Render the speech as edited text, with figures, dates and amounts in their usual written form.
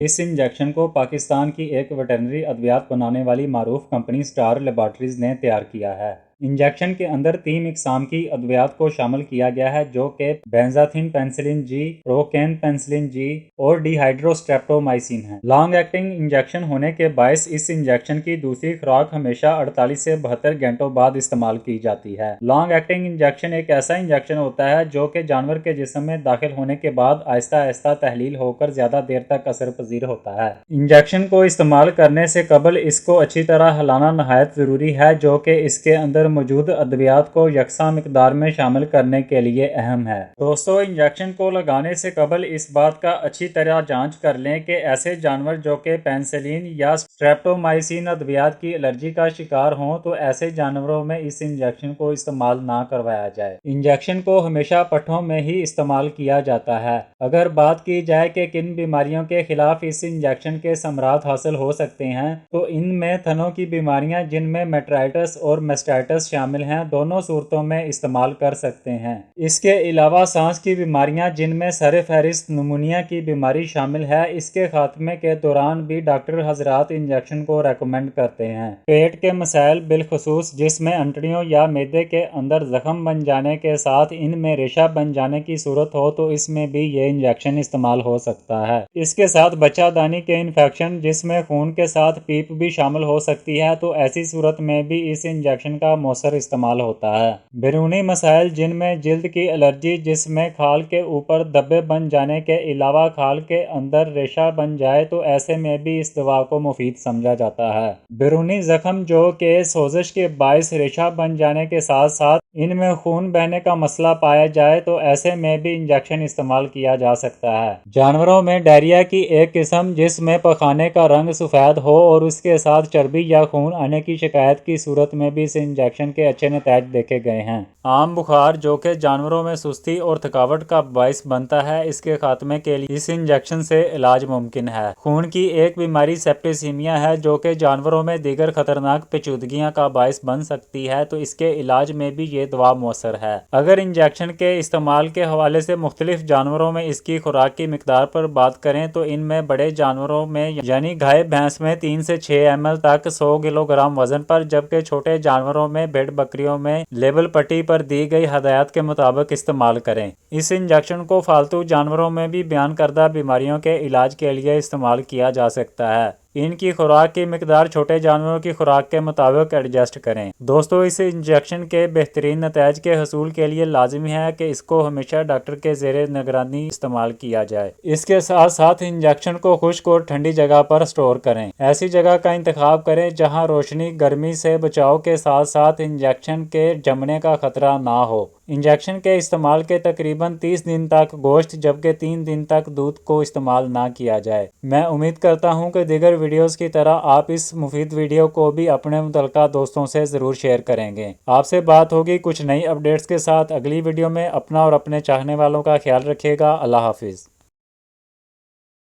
इस इंजेक्शन को पाकिस्तान की एक वेटरनरी अद्वियात बनाने वाली मारूफ कंपनी स्टार लेबॉर्ट्रीज ने तैयार किया है। इंजेक्शन के अंदर 3 इकसाम की अद्वियात को शामिल किया गया है, जो कि benzathine penicillin G, procaine penicillin G और डिहाइड्रोस्ट्रेप्टोमाइसिन है। लॉन्ग एक्टिंग इंजेक्शन होने के बायस इस इंजेक्शन की दूसरी खुराक हमेशा 48 से 72 घंटों बाद इस्तेमाल की जाती है। लॉन्ग एक्टिंग इंजेक्शन एक ऐसा इंजेक्शन होता है जो कि जानवर के जिस्म में दाखिल होने के बाद आहिस्ता आहिस्ता तहलील होकर ज्यादा देर तक असर पजीर होता है। इंजेक्शन को इस्तेमाल करने से कबल इसको अच्छी तरह हिलाना नहायत जरूरी है, जो कि इसके अंदर मौजूद अद्वियात को यकसा मिकदार में शामिल करने के लिए अहम है। दोस्तों, इंजेक्शन को लगाने से कबल इस बात का अच्छी तरह जांच कर लें कि ऐसे जानवर जो कि पेनिसिलिन या स्ट्रेप्टोमाइसिन अद्वियात की एलर्जी का शिकार हों, तो ऐसे जानवरों में इस इंजेक्शन को इस्तेमाल ना करवाया जाए। इंजेक्शन को हमेशा पट्ठों में ही इस्तेमाल किया जाता है। अगर बात की जाए कि किन बीमारियों के खिलाफ इस इंजेक्शन के समरात हासिल हो सकते हैं, तो इनमें थनों की बीमारियां जिनमें मेट्राइटिस और मेस्टाइटिस शामिल हैं, दोनों सूरतों में इस्तेमाल कर सकते हैं। इसके अलावा सांस की बीमारियां जिनमें सर फहरिस्त निमोनिया की बीमारी शामिल है, इसके खात्मे के दौरान भी डॉक्टर हजरात इंजेक्शन को रेकमेंड करते हैं। पेट के मसाइल बिलखसूस जिसमें अंतड़ियों या मैदे के अंदर जख्म बन जाने के साथ इनमें रेशा बन जाने की सूरत हो, तो इसमें भी ये इंजेक्शन इस्तेमाल हो सकता है। इसके साथ बच्चादानी के इन्फेक्शन जिसमें खून के साथ पीप भी शामिल हो सकती है, तो ऐसी सूरत में भी इस इंजेक्शन का मौसर इस्तेमाल होता है। बैरूनी मसाइल जिनमें जिल्द की एलर्जी जिसमें खाल के ऊपर धब्बे बन जाने के अलावा खाल के अंदर रेशा बन जाए, तो ऐसे में भी इस दवा को मुफीद समझा जाता है। बैरूनी जख्म जो कि सोजिश के बायस रेशा बन जाने के साथ साथ इनमें खून बहने का मसला पाया जाए, तो ऐसे में भी इंजेक्शन इस्तेमाल किया जा सकता है। जानवरों में डायरिया की एक किस्म जिसमें पखाने का रंग सफेद हो और उसके साथ चर्बी या खून आने की शिकायत की सूरत में भी इस इंजेक्शन के अच्छे नतीजे देखे गए हैं। आम बुखार जो कि जानवरों में सुस्ती और थकावट का बायस बनता है, इसके खात्मे के लिए इस इंजेक्शन से इलाज मुमकिन है। खून की एक बीमारी सेप्टिसीमिया है जो कि जानवरों में दीगर खतरनाक पेचीदगियां का बायस बन सकती है, तो इसके इलाज में भी ये दवा मौसर है। अगर इंजेक्शन के इस्तेमाल के हवाले से मुख्तलिफ जानवरों में इसकी खुराक की मिकदार पर बात करें, तो इनमें बड़े जानवरों में यानी गाय भैंस में 3 से 6 ml तक 100 किलोग्राम वजन पर, जबकि छोटे जानवरों में भेड़ बकरियों में लेबल पट्टी पर दी गई हदायत के मुताबिक इस्तेमाल करें। इस इंजेक्शन को फालतू जानवरों में भी बयान करदा बीमारियों के इलाज के लिए इस्तेमाल किया जा सकता है। इनकी खुराक की मिकदार छोटे जानवरों की खुराक के मुताबिक एडजस्ट करें। दोस्तों, इस इंजेक्शन के बेहतरीन नतीज के हसूल के लिए लाजमी है कि इसको हमेशा डॉक्टर के ज़ेरे निगरानी इस्तेमाल किया जाए। इसके साथ साथ इंजेक्शन को खुश्क और ठंडी जगह पर स्टोर करें। ऐसी जगह का इंतखाब करें जहां रोशनी गर्मी से बचाव के साथ साथ इंजेक्शन के जमने का खतरा ना हो। इंजेक्शन के इस्तेमाल के तकरीबन 30 दिन तक गोश्त जबकि 3 दिन तक दूध को इस्तेमाल ना किया जाए। मैं उम्मीद करता हूं कि दीगर वीडियोस की तरह आप इस मुफीद वीडियो को भी अपने मुतल्लिका दोस्तों से ज़रूर शेयर करेंगे। आपसे बात होगी कुछ नई अपडेट्स के साथ अगली वीडियो में। अपना और अपने चाहने वालों का ख्याल रखिएगा। अल्लाह हाफिज़।